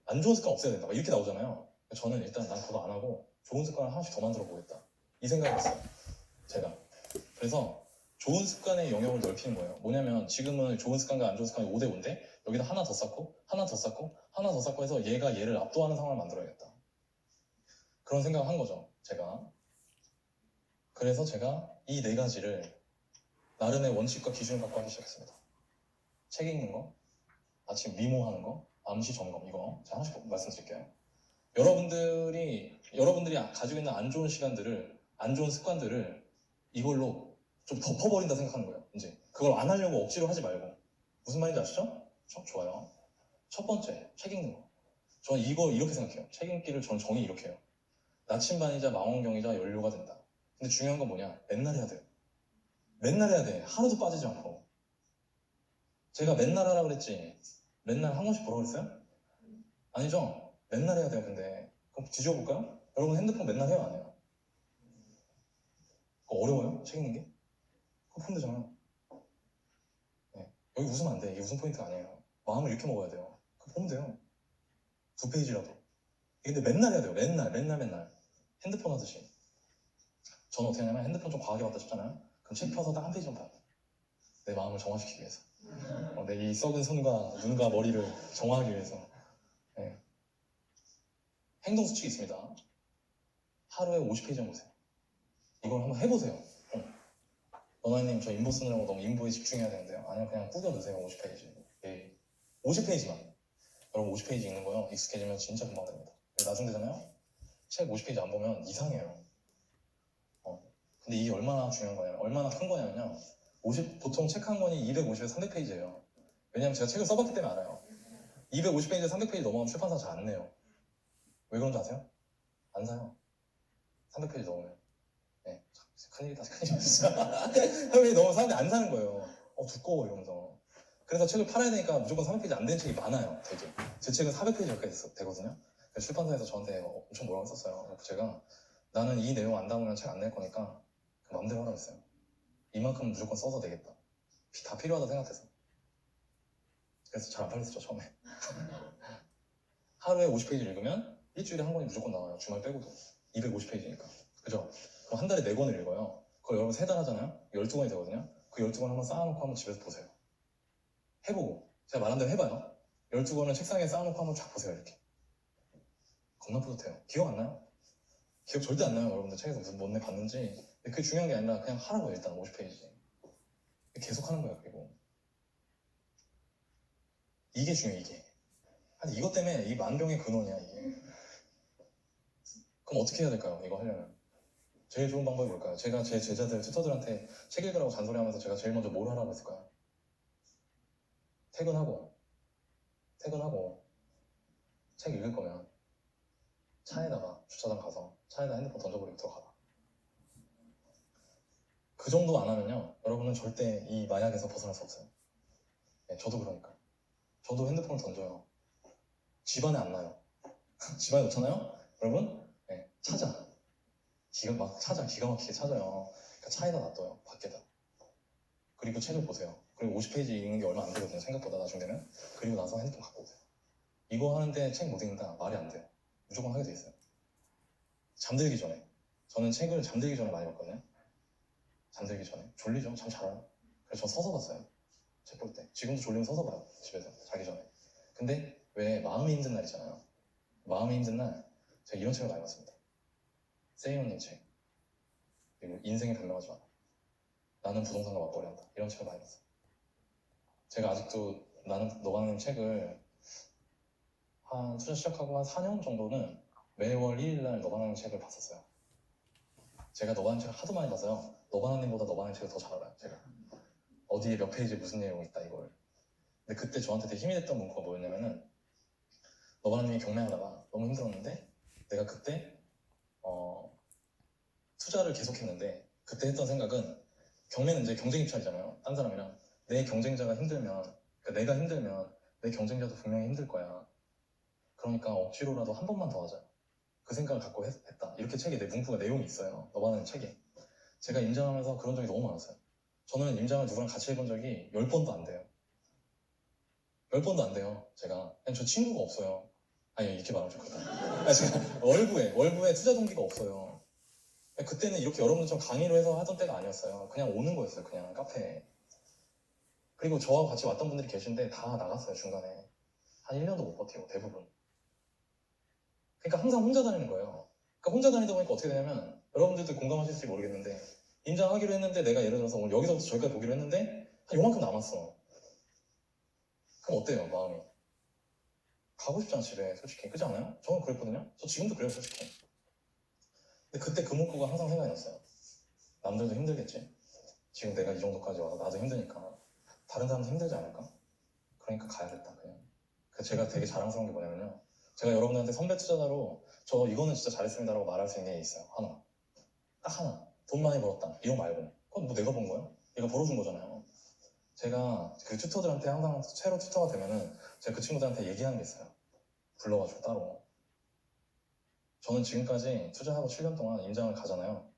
안 좋은 습관 없애야 된다 막 이렇게 나오잖아요. 저는 일단 난 그거 안 하고 좋은 습관을 하나씩 더 만들어 보겠다 이 생각을 했어요. 제가. 그래서 좋은 습관의 영역을 넓히는 거예요. 뭐냐면 지금은 좋은 습관과 안 좋은 습관이 5대 5인데 여기다 하나 더 쌓고 하나 더 쌓고 하나 더 쌓고 해서 얘가 얘를 압도하는 상황을 만들어야겠다. 그런 생각을 한 거죠. 제가. 그래서 제가 이 4가지를 나름의 원칙과 기준을 갖고 하기 시작했습니다. 책 읽는 거, 아침 미모하는 거, 암시 점검 이거 제가 하나씩 말씀드릴게요. 여러분들이 가지고 있는 안 좋은 습관들을 이걸로 좀 덮어버린다 생각하는 거예요. 이제 그걸 안 하려고 억지로 하지 말고. 무슨 말인지 아시죠? 좋아요. 첫 번째, 책 읽는 거. 저는 이거 이렇게 생각해요. 책 읽기를 저는 정의 이렇게 해요. 나침반이자 망원경이자 연료가 된다. 근데 중요한 건 뭐냐? 맨날 해야 돼요. 맨날 해야 돼. 하루도 빠지지 않고. 제가 맨날 하라 그랬지. 맨날 한 번씩 보라고 그랬어요? 아니죠? 맨날 해야 돼요. 근데 그럼 뒤집어 볼까요? 여러분 핸드폰 맨날 해요? 안 해요? 그거 어려워요? 책 읽는 게? 그거 보면 되잖아요. 네. 여기 웃으면 안 돼. 이게 웃음 포인트가 아니에요. 마음을 이렇게 먹어야 돼요. 그거 보면 돼요. 2페이지라도. 근데 맨날 해야 돼요. 맨날. 핸드폰 하듯이. 저는 어떻게 하냐면 핸드폰 좀 과하게 봤다 싶잖아요. 그럼 책 펴서 딱 한 페이지만 봐요. 내 마음을 정화시키기 위해서. 내 이 썩은 손과 눈과 머리를 정화하기 위해서. 네. 행동 수칙이 있습니다. 하루에 50페이지만 보세요. 이걸 한번 해보세요. 너나님 저 인보 쓰느라고 너무 인보에 집중해야 되는데요. 아니요, 그냥 꾸겨 넣으세요. 50페이지. 예. 50페이지만. 여러분 50페이지 읽는 거요. 익숙해지면 진짜 금방 됩니다. 나중 되잖아요. 책 50페이지 안 보면 이상해요. 근데 이게 얼마나 중요한 거냐면, 얼마나 큰 거냐면요. 보통 책 한 권이 250에서 300페이지예요. 왜냐면 제가 책을 써봤기 때문에 알아요. 250페이지, 300페이지 넘어가면 출판사 잘 안 내요. 왜 그런지 아세요? 안 사요. 300페이지 넘으면. 네. 큰일이다, 진짜. 300페이지 넘으면 사람들이 안 사는 거예요. 두꺼워, 이러면서. 그래서 책을 팔아야 되니까 무조건 300페이지 안 되는 책이 많아요, 되게. 제 책은 400페이지 가까이 되거든요. 그래서 출판사에서 저한테 엄청 뭐라고 했었어요. 제가 나는 이 내용 안 담으면 책 안 낼 거니까 마음대로 하라고 했어요. 이만큼 무조건 써서 되겠다. 다 필요하다 생각해서. 그래서 잘 안 팔렸었죠, 처음에. 하루에 50페이지 읽으면 일주일에 한 권이 무조건 나와요. 주말 빼고도. 250페이지니까. 그죠? 그럼 한 달에 4권을 읽어요. 그걸 여러분 3달 하잖아요? 12권이 되거든요? 그 12권 한번 쌓아놓고 한번 집에서 보세요. 해보고. 제가 말한 대로 해봐요. 12권을 책상에 쌓아놓고 한번 쫙 보세요, 이렇게. 겁나 뿌듯해요. 기억 안 나요? 기억 절대 안 나요, 여러분들. 책에서 무슨 뭔데 봤는지. 근데 그게 중요한 게 아니라 그냥 하라고요, 일단 50페이지. 계속 하는 거예요, 그리고. 이게 중요해, 이게. 아니, 이것 때문에 이 만병의 근원이야, 이게. 그럼 어떻게 해야 될까요, 이거 하려면? 제일 좋은 방법이 뭘까요? 제가 제 제자들, 튜터들한테 책 읽으라고 잔소리하면서 제가 제일 먼저 뭘 하라고 했을까요? 퇴근하고 책 읽을 거면 차에다가 주차장 가서 차에다 핸드폰 던져버리고 들어가라. 그 정도 안 하면요, 여러분은 절대 이 마약에서 벗어날 수 없어요. 네, 저도 그러니까. 저도 핸드폰을 던져요. 집안에 안 놔요. 집안에 놓잖아요? 여러분? 네, 찾아. 기가 막히게 찾아요. 그러니까 차에다 놔둬요, 밖에다. 그리고 책을 보세요. 그리고 50페이지 읽는 게 얼마 안 되거든요, 생각보다 나중 되면. 그리고 나서 핸드폰 갖고 오세요. 이거 하는데 책 못 읽는다? 말이 안 돼요. 무조건 하게 돼 있어요. 잠들기 전에. 저는 책을 잠들기 전에 많이 봤거든요. 잠들기 전에. 졸리죠? 잠 잘 와요. 그래서 저 서서 봤어요. 책 볼 때. 지금도 졸리면 서서 봐요, 집에서. 자기 전에. 근데 왜 마음이 힘든 날 있잖아요. 마음이 힘든 날 제가 이런 책을 많이 봤습니다. 세이온님 책. 그리고 인생의 변명하지 마라. 나는 부동산과 맞벌이 한다. 이런 책을 많이 봤어요. 제가 아직도 나는 너가님 책을 한 투자 시작하고 한 4년 정도는 매월 1일날 너바나님 책을 봤었어요. 제가 너바나님 책을 하도 많이 봐서요. 너바나님보다 너바나님 책을 더 잘 알아요. 제가 어디에 몇 페이지에 무슨 내용이 있다 이걸. 근데 그때 저한테 되게 힘이 됐던 문구가 뭐였냐면은, 너바나님이 경매하다가 너무 힘들었는데 내가 그때 투자를 계속했는데, 그때 했던 생각은, 경매는 이제 경쟁 입찰이잖아요. 딴 사람이랑. 내 경쟁자가 힘들면, 그러니까 내가 힘들면 내 경쟁자도 분명히 힘들 거야. 그러니까 억지로라도 한 번만 더 하자. 그 생각을 갖고 했다. 이렇게 책에 내 문구가 내용이 있어요. 너바나님 책에. 제가 임장하면서 그런 적이 너무 많았어요. 저는 임장을 누구랑 같이 해본 적이 10번도 안 돼요. 10번도 안 돼요. 제가. 그냥 저 친구가 없어요. 아니, 이렇게 말하면 좀 그렇다. 제가 월부에 투자 동기가 없어요. 그때는 이렇게 여러분들처럼 강의로 해서 하던 때가 아니었어요. 그냥 오는 거였어요. 그냥 카페에. 그리고 저와 같이 왔던 분들이 계신데 다 나갔어요. 중간에. 한 1년도 못 버티고, 대부분. 그러니까 항상 혼자 다니는 거예요. 그러니까 혼자 다니다 보니까 어떻게 되냐면, 여러분들도 공감하실지 모르겠는데, 임장하기로 했는데 내가 예를 들어서 오늘 여기서부터 저기까지 보기로 했는데 한 요만큼 남았어. 그럼 어때요, 마음이? 가고 싶잖아, 집에. 솔직히. 그렇지 않아요? 저는 그랬거든요. 저 지금도 그래요, 솔직히. 근데 그때 그 문구가 항상 생각이 났어요. 남들도 힘들겠지. 지금 내가 이 정도까지 와서 나도 힘드니까 다른 사람도 힘들지 않을까? 그러니까 가야겠다 그냥. 제가 되게 자랑스러운 게 뭐냐면요, 제가 여러분들한테 선배 투자자로 저 이거는 진짜 잘했습니다라고 말할 수 있는 게 있어요. 하나, 딱 하나. 돈 많이 벌었다 이런 거 말고. 그건 뭐 내가 번 거야? 얘가 벌어준 거잖아요. 제가 그 튜터들한테 항상 새로 튜터가 되면은 제가 그 친구들한테 얘기하는 게 있어요. 불러가지고 따로. 저는 지금까지 투자하고 7년 동안 임장을 가잖아요.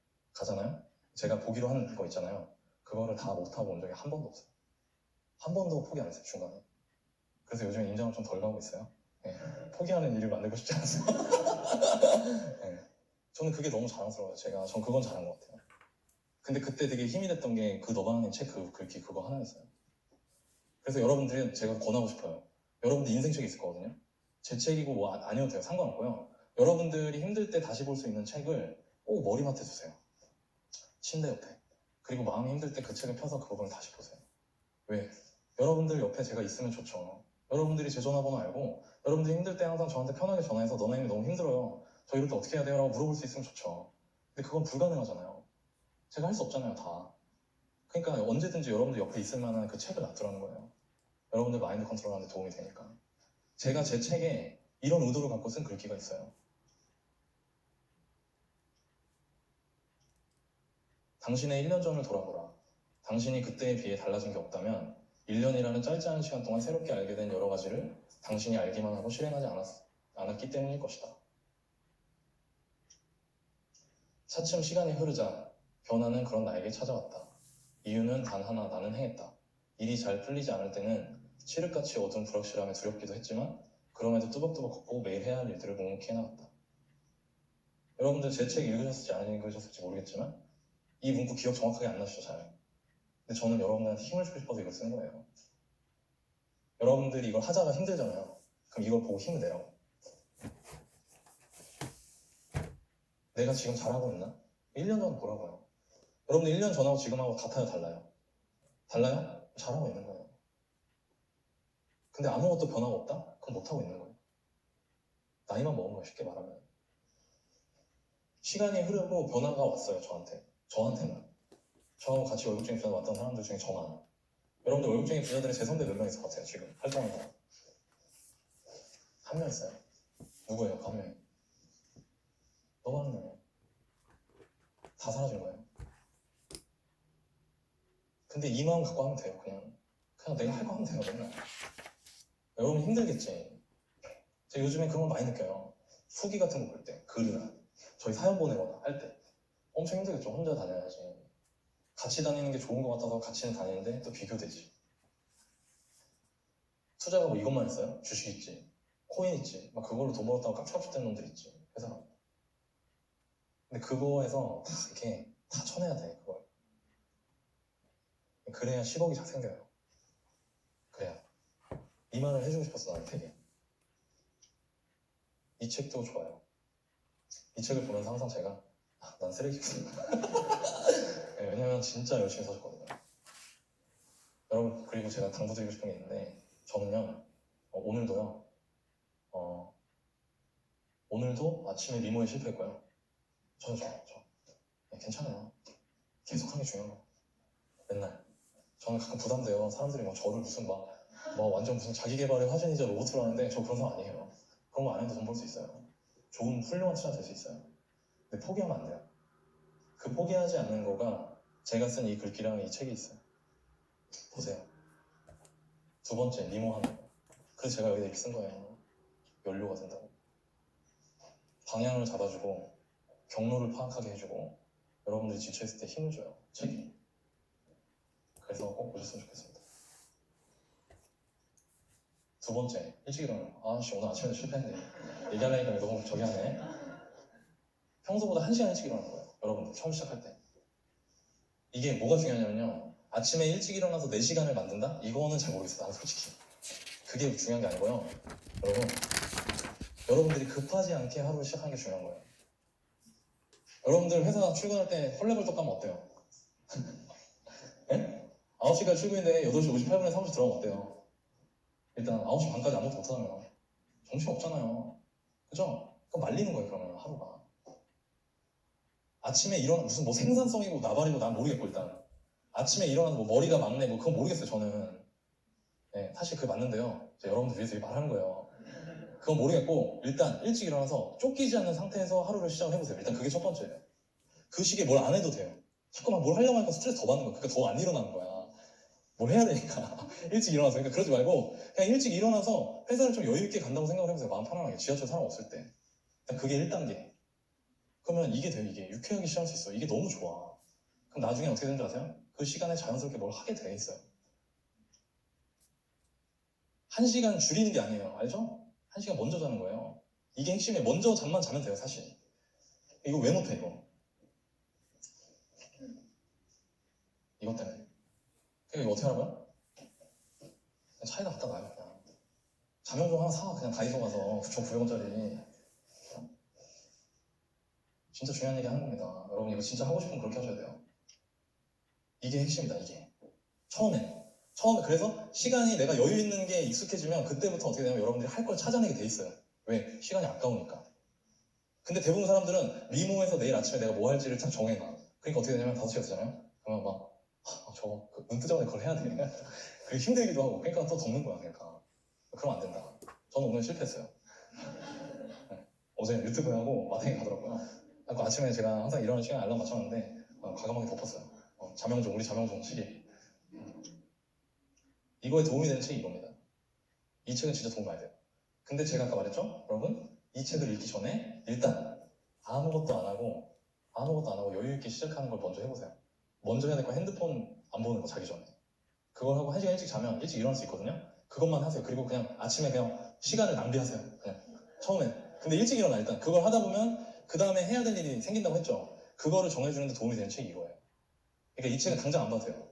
제가 보기로 하는 거 있잖아요. 그거를 다 못하고 온 적이 한 번도 없어요. 한 번도 포기 안 했어요, 중간에. 그래서 요즘 임장을 좀 덜 가고 있어요. 네. 포기하는 일을 만들고 싶지 않아서. 네. 저는 그게 너무 자랑스러워요. 전 그건 잘한 것 같아요. 근데 그때 되게 힘이 됐던 게 그 너바나님 책 글귀 그거 하나였어요. 그래서 여러분들이 제가 권하고 싶어요. 여러분들 인생책이 있을 거거든요. 제 책이고 뭐 아니어도 돼요. 상관없고요. 여러분들이 힘들 때 다시 볼 수 있는 책을 꼭 머리맡에 두세요. 침대 옆에. 그리고 마음이 힘들 때 그 책을 펴서 그 부분을 다시 보세요. 왜? 여러분들 옆에 제가 있으면 좋죠. 여러분들이 제 전화번호 알고 여러분들이 힘들 때 항상 저한테 편하게 전화해서 너네 너무 힘들어요. 저 이럴 때 어떻게 해야 돼요? 라고 물어볼 수 있으면 좋죠. 근데 그건 불가능하잖아요. 제가 할 수 없잖아요, 다. 그러니까 언제든지 여러분들 옆에 있을 만한 그 책을 놔두라는 거예요. 여러분들 마인드 컨트롤하는 데 도움이 되니까. 제가 제 책에 이런 의도를 갖고 쓴 글귀가 있어요. 당신의 1년 전을 돌아보라. 당신이 그때에 비해 달라진 게 없다면 1년이라는 짧지 않은 시간 동안 새롭게 알게 된 여러 가지를 당신이 알기만 하고 실행하지 않았기 때문일 것이다. 차츰 시간이 흐르자 변화는 그런 나에게 찾아왔다. 이유는 단 하나, 나는 행했다. 일이 잘 풀리지 않을 때는 칠흑같이 어두운 불확실함에 두렵기도 했지만 그럼에도 뚜벅뚜벅 걷고 매일 해야 할 일들을 묵묵히 해나갔다. 여러분들 제 책 읽으셨을지 안 읽으셨을지 모르겠지만 이 문구 기억 정확하게 안 나시죠, 잘? 근데 저는 여러분들한테 힘을 주고 싶어서 이걸 쓴 거예요. 여러분들이 이걸 하다가 힘들잖아요. 그럼 이걸 보고 힘을 내라고. 내가 지금 잘하고 있나? 1년 전 보라고요. 여러분들 1년 전하고 지금하고 같아요, 달라요? 달라요? 잘하고 있는 거예요. 근데 아무것도 변화가 없다? 그럼 못하고 있는 거예요. 나이만 먹은 거예요, 쉽게 말하면. 시간이 흐르고 변화가 왔어요, 저한테는. 저하고 같이 월급쟁이 부자 왔던 사람들 중에 저만. 여러분들 월급쟁이 부자들이 제 선배 몇 명 있을 것 같아요, 지금 활동하는 사람. 한 명 있어요. 누구예요, 한 명이? 너무 하는 거예요. 다 사라진 거예요. 근데 이 마음 갖고 하면 돼요, 그냥 내가 할 거 하면 돼요, 맨날. 여러분 힘들겠지. 제가 요즘에 그런 걸 많이 느껴요. 후기 같은 거 볼 때, 글이나 저희 사연 보내거나 할 때 엄청 힘들겠죠. 혼자 다녀야지. 같이 다니는 게 좋은 것 같아서 같이는 다니는데 또 비교되지. 투자가 뭐 이것만 있어요? 주식 있지, 코인 있지, 막 그걸로 돈 벌었다고 깝치깝치 된 놈들 있지, 회사. 근데 그거에서 다 이렇게 다 쳐내야 돼, 그걸. 그래야 10억이 잘 생겨요. 그래야. 이 말을 해주고 싶었어, 나는 되게. 이 책도 좋아요. 이 책을 보면서 항상 제가 난 쓰레기구나. 네, 왜냐면 진짜 열심히 써줬거든요. 여러분, 그리고 제가 당부드리고 싶은 게 있는데 저는요, 오늘도요, 오늘도 아침에 미모에 실패했고요. 저는 네, 괜찮아요. 계속 하는 게 중요한 거. 맨날. 저는 가끔 부담돼요. 사람들이 막 저를 무슨 완전 무슨 자기 개발의 화신이자 로봇으로 하는데 저 그런 사람 아니에요. 그런 거 안 해도 돈 벌 수 있어요. 좋은 훌륭한 투자 될 수 있어요. 근데 포기하면 안 돼요. 그 포기하지 않는 거가 제가 쓴 이 글귀랑 이 책이 있어요. 보세요. 두 번째, 미모하는 거. 그래서 제가 여기다 이렇게 쓴 거예요. 연료가 된다고. 방향을 잡아주고 경로를 파악하게 해주고 여러분들이 지쳐있을 때 힘을 줘요, 책이. 그래서 꼭 보셨으면 좋겠습니다. 두 번째, 일찍 일어나요. 아씨, 오늘 아침에도 실패했네. 얘기하려니까 너무 저기 하네. 평소보다 1시간 일찍 일어나는 거예요. 여러분들 처음 시작할 때. 이게 뭐가 중요하냐면요, 아침에 일찍 일어나서 4시간을 만든다? 이거는 잘 모르겠어요, 나는 솔직히. 그게 중요한 게 아니고요. 여러분들이 급하지 않게 하루를 시작하는 게 중요한 거예요. 여러분들 회사 출근할 때 헐레벌떡 가면 어때요? 네? 9시까지 출근인데 8시 58분에 사무실 들어가면 어때요? 일단 9시 반까지 아무것도 못하잖아요. 정신 없잖아요. 그죠? 그럼 말리는 거예요, 그러면 하루가. 아침에 일어나 무슨 뭐 생산성이고 나발이고 난 모르겠고 일단 아침에 일어나서 뭐 머리가 막네 뭐 그건 모르겠어요 저는. 네, 사실 그게 맞는데요. 여러분들 위해서 이 말하는 거예요. 그건 모르겠고 일단 일찍 일어나서 쫓기지 않는 상태에서 하루를 시작을 해보세요. 일단 그게 첫 번째예요. 그 시기에 뭘 안 해도 돼요. 자꾸만 뭘 하려고 하니까 스트레스 더 받는 거야. 그러니까 더 안 일어나는 거야. 뭘 해야 되니까 일찍 일어나서. 그러니까 그러지 말고 그냥 일찍 일어나서 회사를 좀 여유 있게 간다고 생각을 해보세요. 마음 편안하게. 지하철 사람 없을 때. 일단 그게 1단계. 그러면 이게 돼요. 이게 유쾌하게 시작할 수 있어. 이게 너무 좋아. 그럼 나중에 어떻게 되는지 아세요? 그 시간에 자연스럽게 뭘 하게 돼 있어요. 1시간 줄이는 게 아니에요. 알죠? 1시간 먼저 자는 거예요. 이게 핵심이에요. 먼저 잠만 자면 돼요, 사실. 이거 왜 못해, 이거? 이것 때문에. 그러니까 이거 어떻게 하라고요? 그냥 차에다 갖다 놔요, 그냥. 자명종 하나 사, 그냥 다이소 가서 9,900원짜리. 진짜 중요한 얘기 하는 겁니다. 여러분 이거 진짜 하고 싶으면 그렇게 하셔야 돼요. 이게 핵심이다, 이게. 처음에 그래서 시간이 내가 여유 있는 게 익숙해지면 그때부터 어떻게 되냐면 여러분들이 할 걸 찾아내게 돼 있어요. 왜? 시간이 아까우니까. 근데 대부분 사람들은 미모에서 내일 아침에 내가 뭐 할지를 딱 정해놔. 그러니까 어떻게 되냐면 5시가 되잖아요? 그러면 막 저거 눈 뜨자마자 그걸 해야 돼. 그게 힘들기도 하고 그러니까 또 덮는 거야. 그러니까 그러면 안 된다. 저는 오늘 실패했어요. 네. 어제 유튜브 하고 마탱이 가더라고요. 그 아침에 제가 항상 일어나는 시간에 알람 맞춰놨는데 과감하게 덮었어요. 자명종, 우리 자명종 시계. 이거에 도움이 되는 책이 이겁니다. 이 책은 진짜 도움 많이 돼요. 근데 제가 아까 말했죠? 여러분 이 책을 읽기 전에 일단 아무것도 안 하고 여유 있게 시작하는 걸 먼저 해보세요. 먼저 해야 될 건 핸드폰 안 보는 거 자기 전에. 그걸 하고 1시간 일찍 자면 일찍 일어날 수 있거든요. 그것만 하세요. 그리고 그냥 아침에 그냥 시간을 낭비하세요. 그냥 처음에. 근데 일찍 일어나 일단 그걸 하다 보면 그 다음에 해야 될 일이 생긴다고 했죠. 그거를 정해주는데 도움이 되는 책이 이거예요. 그러니까 이 책은 당장 안 봐도 돼요.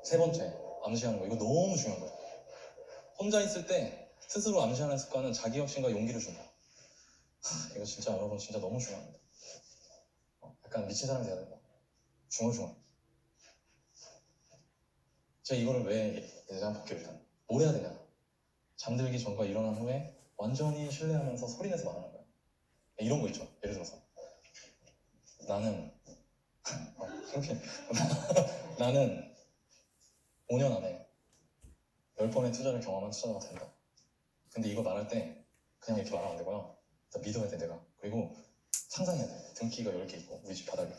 세 번째, 암시하는 거. 이거 너무 중요한 거예요. 혼자 있을 때 스스로 암시하는 습관은 자기 확신과 용기를 준다. 이거 진짜 여러분 진짜 너무 중요합니다. 약간 미친 사람이 돼야 된다. 중얼중얼. 제가 이거를 왜 이제 한번 볼게요. 일단 뭘 해야 되냐. 잠들기 전과 일어난 후에 완전히 신뢰하면서 소리내서 말하는 거야. 이런 거 있죠. 예를 들어서 나는 이렇게 나는 5년 안에 10번의 투자를 경험한 투자자가 된다. 근데 이거 말할 때 그냥 이렇게 말하면 안 되고요. 믿어야 돼 내가. 그리고 상상해야 돼. 등기가 10개 있고 우리 집 바닥에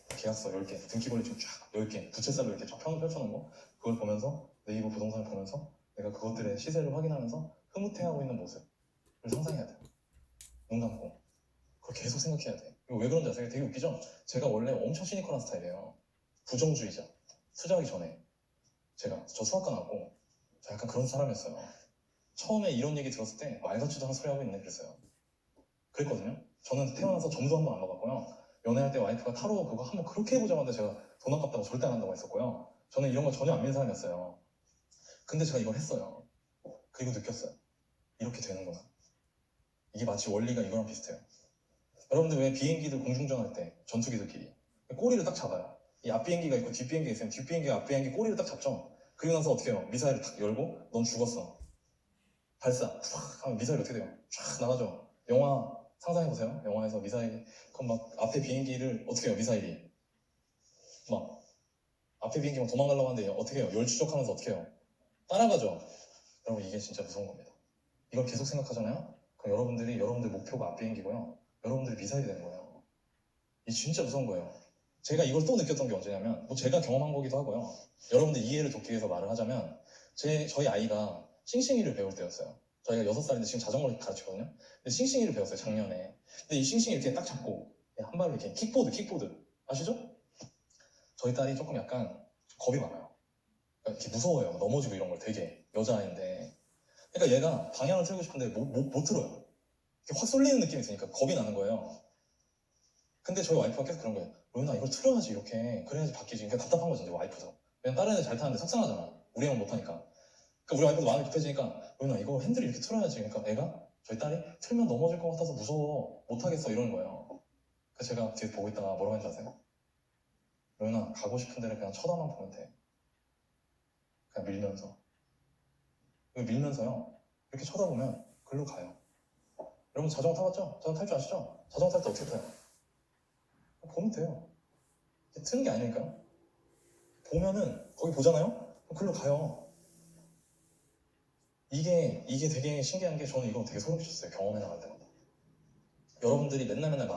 계약서 10개, 등기권리 지금 쫙 10개, 부채살로 이렇게 쫙 펼쳐놓은 거 그걸 보면서 네이버 부동산을 보면서 내가 그것들의 시세를 확인하면서 흐뭇해하고 있는 모습을 상상해야 돼요. 눈 감고 그걸 계속 생각해야 돼. 이거 왜 그런지 아세요? 되게 웃기죠? 제가 원래 엄청 시니컬한 스타일이에요. 부정주의자. 투자하기 전에 저 수학과 나왔고 저 약간 그런 사람이었어요. 처음에 이런 얘기 들었을 때 말 같지도 않은 소리 하고 있네 그랬어요. 그랬거든요. 저는 태어나서 점도 한 번 안 봐봤고요. 연애할 때 와이프가 타로 그거 한번 그렇게 해보자고 하는데 제가 돈 아깝다고 절대 안 한다고 했었고요. 저는 이런 거 전혀 안 믿는 사람이었어요. 근데 제가 이걸 했어요. 그리고 느꼈어요. 이렇게 되는구나. 이게 마치 원리가 이거랑 비슷해요. 여러분들 왜 비행기들 공중전할 때 전투기들끼리 꼬리를 딱 잡아요. 이 앞비행기가 있고 뒷비행기가 있으면 뒷비행기가 앞비행기 꼬리를 딱 잡죠. 그리고 나서 어떻게 해요? 미사일을 탁 열고 넌 죽었어. 발사 팍 하면 미사일이 어떻게 돼요? 쫙 나가죠. 영화 상상해보세요. 영화에서 미사일이 그럼 막 앞에 비행기를 어떻게 해요? 미사일이 막 앞에 비행기 막 도망가려고 하는데 어떻게 해요? 열 추적하면서 어떻게 해요? 따라가죠. 여러분 이게 진짜 무서운 겁니다. 이걸 계속 생각하잖아요? 그럼 여러분들 목표가 앞비행기고요. 여러분들이 미사일이 되는 거예요. 이게 진짜 무서운 거예요. 제가 이걸 또 느꼈던 게 언제냐면 뭐 제가 경험한 거기도 하고요. 여러분들 이해를 돕기 위해서 말을 하자면 저희 아이가 싱싱이를 배울 때였어요. 저희가 6살인데 지금 자전거를 가르치거든요. 근데 싱싱이를 배웠어요 작년에. 근데 이 싱싱이 이렇게 딱 잡고 한 발로 이렇게 킥보드 아시죠? 저희 딸이 조금 약간 겁이 많아요. 그러니까 이렇게 무서워요. 넘어지고 이런 걸 되게 여자아이인데. 그러니까 얘가 방향을 틀고 싶은데 못 틀어요. 이렇게 확 쏠리는 느낌이 드니까 겁이 나는 거예요. 근데 저희 와이프가 계속 그런 거예요. 로윤아 이걸 틀어야지 이렇게 그래야지 바뀌지. 그러니까 답답한 거죠 이제 와이프도. 왜냐면 다른 애들 잘 타는데 속상하잖아. 우리 형은 못하니까. 그러니까 우리 와이프도 마음이 급해지니까 로윤아 이거 핸들을 이렇게 틀어야지. 그러니까 애가 저희 딸이 틀면 넘어질 것 같아서 무서워 못하겠어 이러는 거예요. 그래서 제가 뒤에 보고 있다가 뭐라고 했는지 아세요? 로윤아 가고 싶은 데를 그냥 쳐다만 보면 돼. 그냥 밀면서요. 이렇게 쳐다보면 글로 가요. 여러분 자전거 타봤죠? 자전거 탈 줄 아시죠? 자전거 탈 때 어떻게 타요? 보면 돼요. 트는 게 아니니까요. 보면은 거기 보잖아요? 그럼 글로 가요. 이게 되게 신기한 게 저는 이거 되게 소름 끼쳤어요. 경험해 나갈 때마다. 여러분들이 맨날 말